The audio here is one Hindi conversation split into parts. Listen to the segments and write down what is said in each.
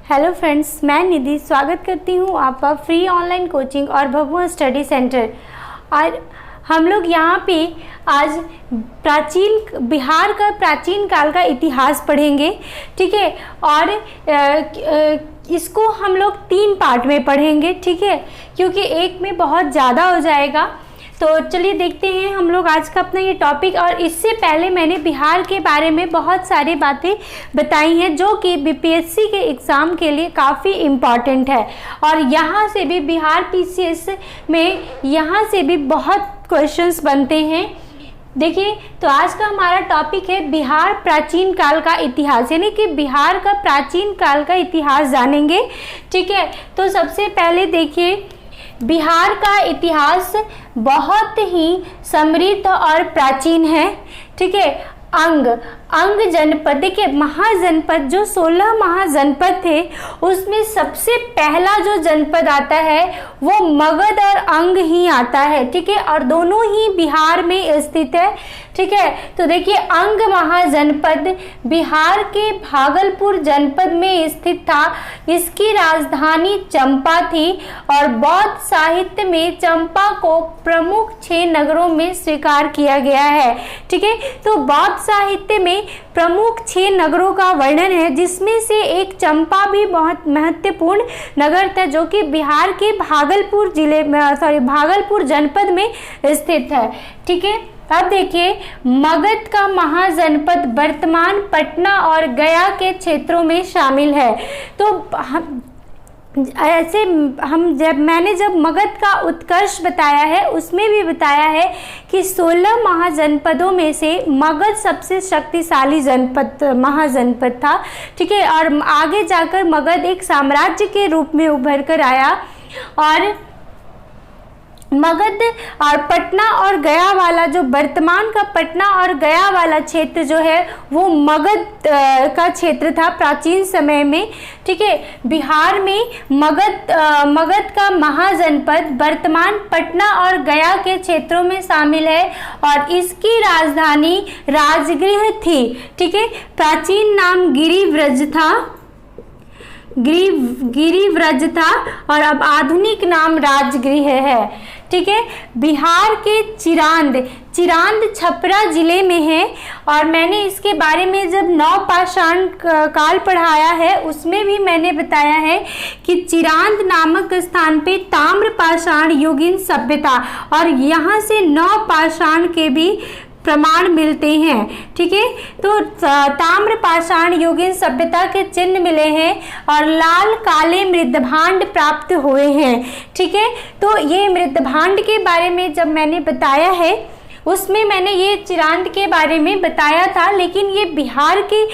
हेलो फ्रेंड्स, मैं निधि स्वागत करती हूँ आपका फ्री ऑनलाइन कोचिंग और भभुआ स्टडी सेंटर। और हम लोग यहाँ पे आज बिहार का प्राचीन काल का इतिहास पढ़ेंगे, ठीक है। और इसको हम लोग 3 पार्ट में पढ़ेंगे, ठीक है, क्योंकि एक में बहुत ज़्यादा हो जाएगा। तो चलिए देखते हैं हम लोग आज का अपना ये टॉपिक। और इससे पहले मैंने बिहार के बारे में बहुत सारी बातें बताई हैं जो कि बीपीएससी के एग्ज़ाम के लिए काफ़ी इम्पॉर्टेंट है। और यहाँ से भी बिहार पीसीएस में यहाँ से भी बहुत क्वेश्चंस बनते हैं। देखिए, तो आज का हमारा टॉपिक है बिहार प्राचीन काल का इतिहास, यानी कि बिहार का प्राचीन काल का इतिहास जानेंगे, ठीक है। तो सबसे पहले देखिए, बिहार का इतिहास बहुत ही समृद्ध और प्राचीन है, ठीक है। अंग जनपद, देखिए महाजनपद, जो 16 महाजनपद थे उसमें सबसे पहला जो जनपद आता है वो मगध और अंग ही आता है, ठीक है। और दोनों ही बिहार में स्थित है, ठीक है। तो देखिए, अंग महाजनपद बिहार के भागलपुर जनपद में स्थित था। इसकी राजधानी चंपा थी और बौद्ध साहित्य में चंपा को प्रमुख 6 नगरों में स्वीकार किया गया है, ठीक है। तो बौद्ध साहित्य में प्रमुख 6 नगरों का वर्णन है, जिसमें से एक चंपा भी बहुत महत्वपूर्ण नगर था, जो कि बिहार के भागलपुर भागलपुर जनपद में स्थित है, ठीक है। अब देखिए, मगध का महाजनपद वर्तमान पटना और गया के क्षेत्रों में शामिल है। तो मैंने जब मगध का उत्कर्ष बताया है उसमें भी बताया है कि 16 महाजनपदों में से मगध सबसे शक्तिशाली महाजनपद था, ठीक है। और आगे जाकर मगध एक साम्राज्य के रूप में उभर कर आया। और मगध और पटना और गया वाला, जो वर्तमान का पटना और गया वाला क्षेत्र जो है वो मगध का क्षेत्र था प्राचीन समय में, ठीक है। बिहार में मगध का महाजनपद वर्तमान पटना और गया के क्षेत्रों में शामिल है और इसकी राजधानी राजगृह थी, ठीक है। प्राचीन नाम गिरिव्रज था और अब आधुनिक नाम राजगृह है, ठीक है। बिहार के चिरांद छपरा जिले में है। और मैंने इसके बारे में जब नवपाषाण काल पढ़ाया है उसमें भी मैंने बताया है कि चिरांद नामक स्थान पे ताम्रपाषाण युगीन सभ्यता और यहाँ से नवपाषाण के भी प्रमाण मिलते हैं, ठीक है। तो ताम्रपाषाण युगीन सभ्यता के चिन्ह मिले हैं और लाल काले मृदभांड प्राप्त हुए हैं, ठीक है। तो ये मृदभांड के बारे में जब मैंने बताया है उसमें मैंने ये चिरांद के बारे में बताया था, लेकिन ये बिहार के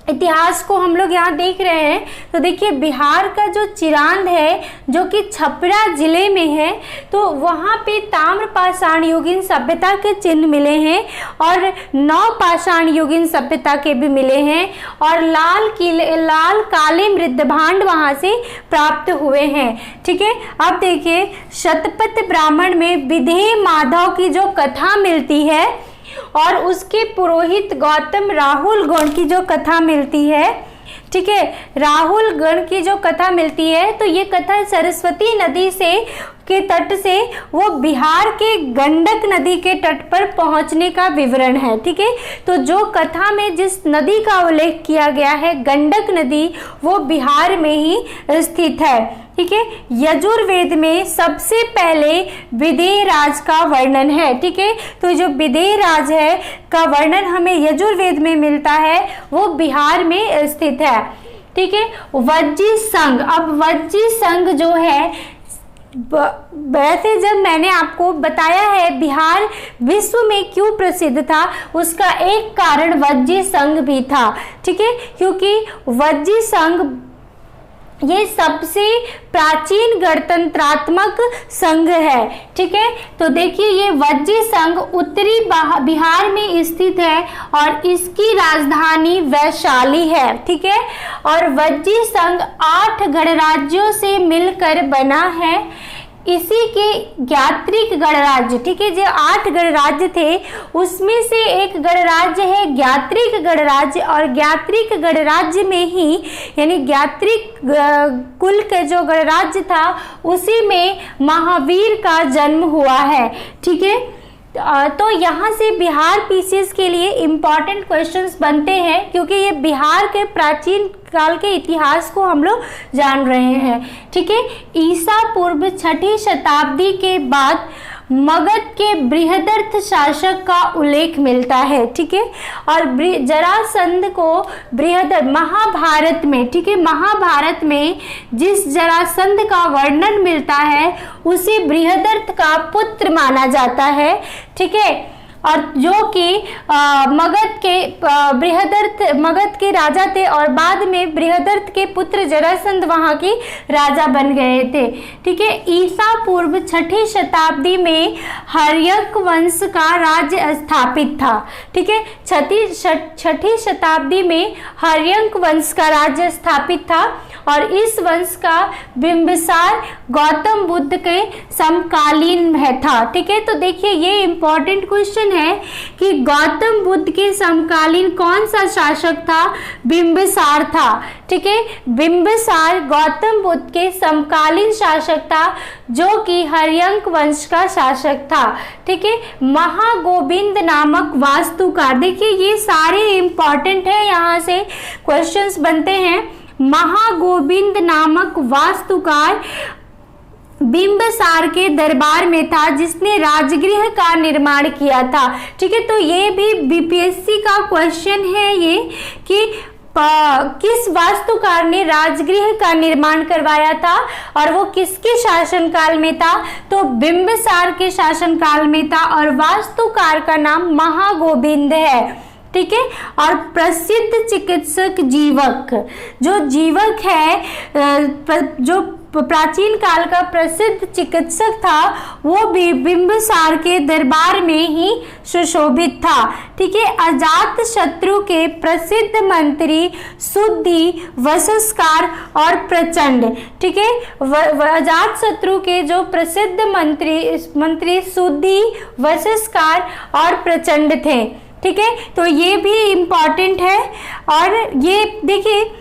इतिहास को हम लोग यहाँ देख रहे हैं। तो देखिए, बिहार का जो चिरांद है जो कि छपरा जिले में है, तो वहाँ पे ताम्रपाषाण युगीन सभ्यता के चिन्ह मिले हैं और नवपाषाण युगीन सभ्यता के भी मिले हैं और लाल काले मृदभांड वहाँ से प्राप्त हुए हैं, ठीक है। अब देखिए, शतपथ ब्राह्मण में विधेय माधव की जो कथा मिलती है और उसके पुरोहित गौतम राहुल गण की जो कथा मिलती है, ठीक है, राहुल गण की जो कथा मिलती है, तो ये कथा सरस्वती नदी के तट से वो बिहार के गंडक नदी के तट पर पहुंचने का विवरण है, ठीक है। तो जो कथा में जिस नदी का उल्लेख किया गया है गंडक नदी, वो बिहार में ही स्थित है, ठीक है। यजुर्वेद में सबसे पहले विदेह राज का वर्णन है, ठीक है। तो जो विदेह राज है का वर्णन हमें यजुर्वेद में मिलता है वो बिहार में स्थित है, ठीक है। वज्जी संघ, अब वज्जी संघ जो है, वैसे जब मैंने आपको बताया है बिहार विश्व में क्यों प्रसिद्ध था, उसका एक कारण वज्जी संघ भी था, ठीक है। क्योंकि वज्जी संघ ये सबसे प्राचीन गणतंत्रात्मक संघ है, ठीक है। तो देखिए, ये वज्जी संघ उत्तरी बिहार में स्थित है और इसकी राजधानी वैशाली है, ठीक है। और वज्जी संघ 8 गणराज्यों से मिलकर बना है। इसी के ज्ञात्रिक गणराज्य, ठीक है, जो 8 गणराज्य थे उसमें से एक गणराज्य है ज्ञात्रिक गणराज्य, और ज्ञात्रिक गणराज्य में ही यानी ज्ञात्रिक कुल के जो गणराज्य था उसी में महावीर का जन्म हुआ है। ठीक है, तो यहाँ से बिहार पीसीएस के लिए इम्पॉर्टेंट क्वेश्चंस बनते हैं, क्योंकि ये बिहार के प्राचीन काल के इतिहास को हम लोग जान रहे हैं। ठीक है, ईसा पूर्व 6ठी शताब्दी के बाद मगध के बृहदर्थ शासक का उल्लेख मिलता है। ठीक है, और जरासंध को बृहदर्थ महाभारत में, ठीक है, महाभारत में जिस जरासंध का वर्णन मिलता है उसे बृहदर्थ का पुत्र माना जाता है। ठीक है, और जो कि मगध के राजा थे और बाद में बृहदर्थ के पुत्र जरासंध वहां के राजा बन गए थे। ठीक है, ईसा पूर्व 6ठी शताब्दी में हर्यक वंश का राज्य स्थापित था। ठीक है, 6ठी शताब्दी में हर्यक वंश का राज्य स्थापित था, और इस वंश का बिंबिसार गौतम बुद्ध के समकालीन है था। ठीक है, तो देखिए ये इंपॉर्टेंट क्वेश्चन है कि गौतम बुद्ध के समकालीन कौन सा शासक था? बिंबिसार था। ठीक है, बिंबिसार गौतम बुद्ध के समकालीन शासक था, जो कि हर्यक वंश का शासक था। ठीक है, महागोविंद नामक वास्तुकार, देखिए ये सारे इंपॉर्टेंट है, यहाँ से क्वेश्चंस बनते हैं। महागोविंद नामक वास्तुकार बिंबिसार के दरबार में था, जिसने राजगृह का निर्माण किया था। ठीक है, तो ये भी बीपीएससी का क्वेश्चन है ये कि किस वास्तुकार ने राजगृह का निर्माण करवाया था और वो किसके शासनकाल में था? तो बिंबिसार के शासनकाल में था, और वास्तुकार का नाम महागोविंद है। ठीक है, और प्रसिद्ध चिकित्सक जीवक, जो जीवक है, जो प्राचीन काल का प्रसिद्ध चिकित्सक था, वो भी बिंबिसार के दरबार में ही सुशोभित था। ठीक है, अजात शत्रु के प्रसिद्ध मंत्री सुद्धि, वसस्कार और प्रचंड। ठीक है, अजात शत्रु के जो प्रसिद्ध मंत्री सुद्धि, वसस्कार और प्रचंड थे। ठीक है, तो ये भी इम्पॉर्टेंट है, और ये देखिए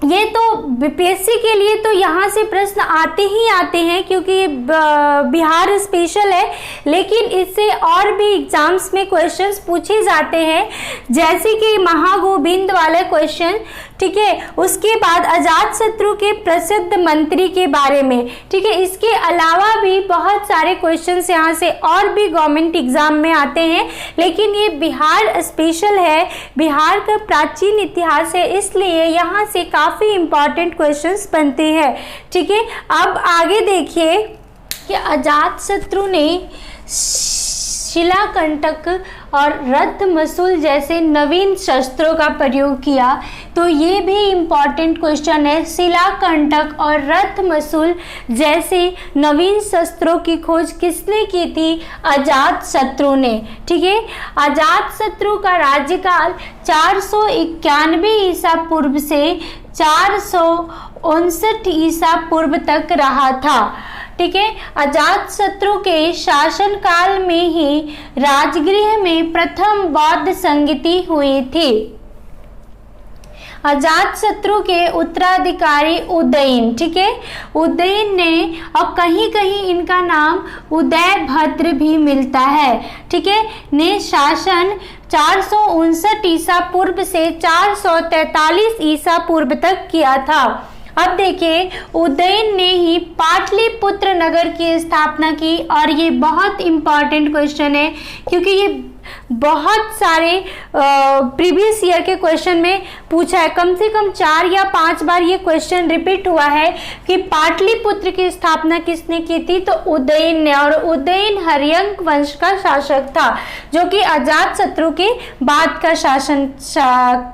ये तो बीपीएससी के लिए तो यहाँ से प्रश्न आते ही आते हैं, क्योंकि ये बिहार स्पेशल है, लेकिन इससे और भी एग्जाम्स में क्वेश्चंस पूछे जाते हैं, जैसे कि महागोविंद वाला क्वेश्चन। ठीक है, उसके बाद अजात शत्रु के प्रसिद्ध मंत्री के बारे में। ठीक है, इसके अलावा भी बहुत सारे क्वेश्चंस यहाँ से और भी गवर्नमेंट एग्जाम में आते हैं, लेकिन ये बिहार स्पेशल है, बिहार का प्राचीन इतिहास है, इसलिए यहाँ से काफ़ी इम्पॉर्टेंट क्वेश्चंस बनते हैं। ठीक है, अब आगे देखिए कि अजात शत्रु ने शिलाकंटक और रथमसूल जैसे नवीन शस्त्रों का प्रयोग किया, तो ये भी इम्पॉर्टेंट क्वेश्चन है। शिलाकंटक और रथमसूल जैसे नवीन शस्त्रों की खोज किसने की थी? अजात शत्रु ने। ठीक है, अजात शत्रु का राज्यकाल 491 ईसा पूर्व से 459 ईसा पूर्व तक रहा था। ठीक है, अजात शत्रु के शासनकाल में ही राजगृह में प्रथम बौद्ध संगति हुई थी। अजात शत्रु के उत्तराधिकारी उदयन, ठीक है, उदयन ने, और कहीं कहीं इनका नाम उदयभद्र भी मिलता है, ठीक है, ने शासन 459 ईसा पूर्व से 443 ईसा पूर्व तक किया था। अब देखिए, उदयन ने ही पाटलिपुत्र नगर की स्थापना की, और ये बहुत इम्पॉर्टेंट क्वेश्चन है, क्योंकि ये बहुत सारे प्रीवियस ईयर के क्वेश्चन में पूछा है, कम से कम 4 या 5 बार ये क्वेश्चन रिपीट हुआ है कि पाटलिपुत्र की स्थापना किसने की थी? तो उदयन ने, और उदयन हर्यक वंश का शासक था, जो कि अजात शत्रु के बाद का शासन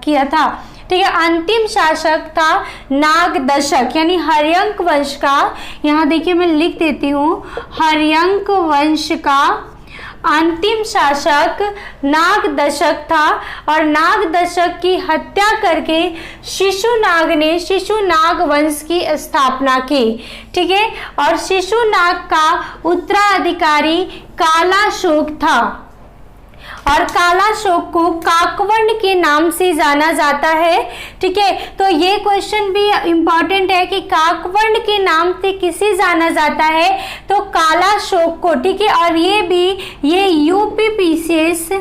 किया था। ठीक है, अंतिम शासक था नागदशक, यानी हर्यक वंश का, यहाँ देखिए मैं लिख देती हूँ, हर्यक वंश का अंतिम शासक नागदशक था और नागदशक की हत्या करके शिशुनाग ने शिशुनाग वंश की स्थापना की। ठीक है, और शिशुनाग का उत्तराधिकारी कालाशोक था और कालाशोक को काकवर्ण के नाम से जाना जाता है। ठीक है, तो ये क्वेश्चन भी इंपॉर्टेंट है कि काकवर्ण के नाम से किसे जाना जाता है, तो कालाशोक को। ठीक है, और ये यूपीपीसीएस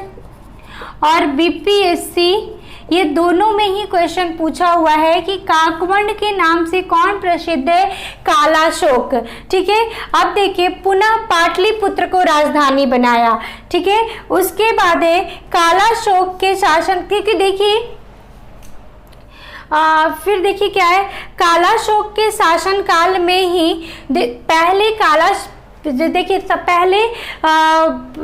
और बीपीएससी ये दोनों में ही क्वेश्चन पूछा हुआ है कि काकवर्ण के नाम से कौन प्रसिद्ध है, कालाशोक। ठीक है, अब देखिए पुनः पाटलिपुत्र को राजधानी बनाया। ठीक है, उसके बाद है कालाशोक के शासन। ठीक है, देखिए फिर देखिए क्या है, कालाशोक के शासन काल में ही पहले देखिए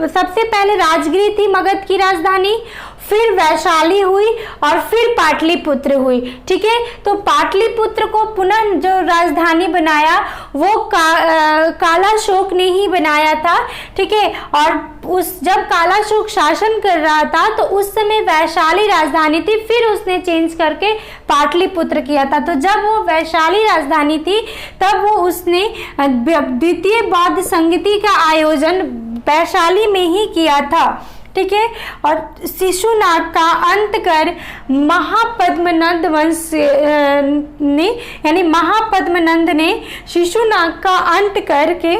सबसे पहले राजगिरी थी मगध की राजधानी, फिर वैशाली हुई और फिर पाटलिपुत्र हुई। ठीक है, तो पाटलिपुत्र को पुनः जो राजधानी बनाया वो कालाशोक ने ही बनाया था। ठीक है, और जब कालाशोक शासन कर रहा था तो उस समय वैशाली राजधानी थी, फिर उसने चेंज करके पाटलिपुत्र किया था। तो जब वो वैशाली राजधानी थी तब वो उसने द्वितीय बौद्ध संगति का आयोजन वैशाली में ही किया था। ठीक है, और शिशुनाग का अंत कर महापद्मनंद वंश ने यानी महापद्मनंद ने शिशुनाग का अंत करके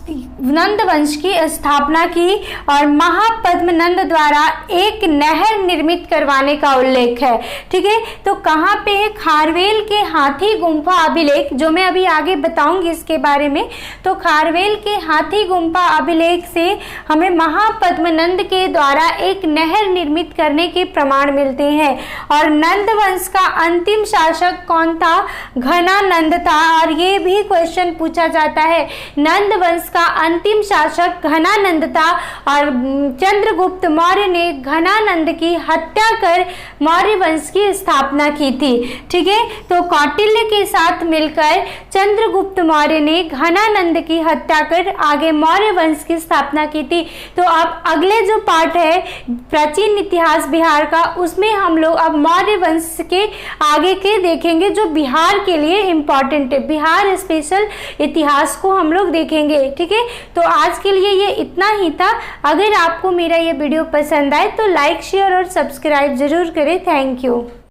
नंद वंश की स्थापना की और महापद्मनंद द्वारा एक नहर निर्मित करवाने का उल्लेख है। ठीक है, तो कहाँ पे है, खारवेल के हाथी गुम्फा अभिलेख, जो मैं अभी आगे बताऊंगी इसके बारे में। तो खारवेल के हाथी गुम्फा अभिलेख से हमें महापद्मनंद के द्वारा एक नहर निर्मित करने के प्रमाण मिलते हैं। और नंद वंश का अंतिम शासक कौन था, घनानंद था। और ये भी क्वेश्चन पूछा जाता है, नंद वंश का अंतिम शासक घनानंद था और चंद्रगुप्त मौर्य ने घनानंद की हत्या कर मौर्य वंश की स्थापना की थी। ठीक है, तो कौटिल्य के साथ मिलकर चंद्रगुप्त मौर्य ने घनानंद की हत्या कर आगे मौर्य वंश की स्थापना की थी। तो अब अगले जो पार्ट है प्राचीन इतिहास बिहार का, उसमें हम लोग अब मौर्य वंश के आगे के देखेंगे जो बिहार के लिए इम्पोर्टेंट है। बिहार स्पेशल इतिहास को हम लोग देखेंगे। ठीक है, तो आज के लिए ये इतना ही था। अगर आपको मेरा ये वीडियो पसंद आए तो लाइक शेयर और सब्सक्राइब जरूर करें। Thank you.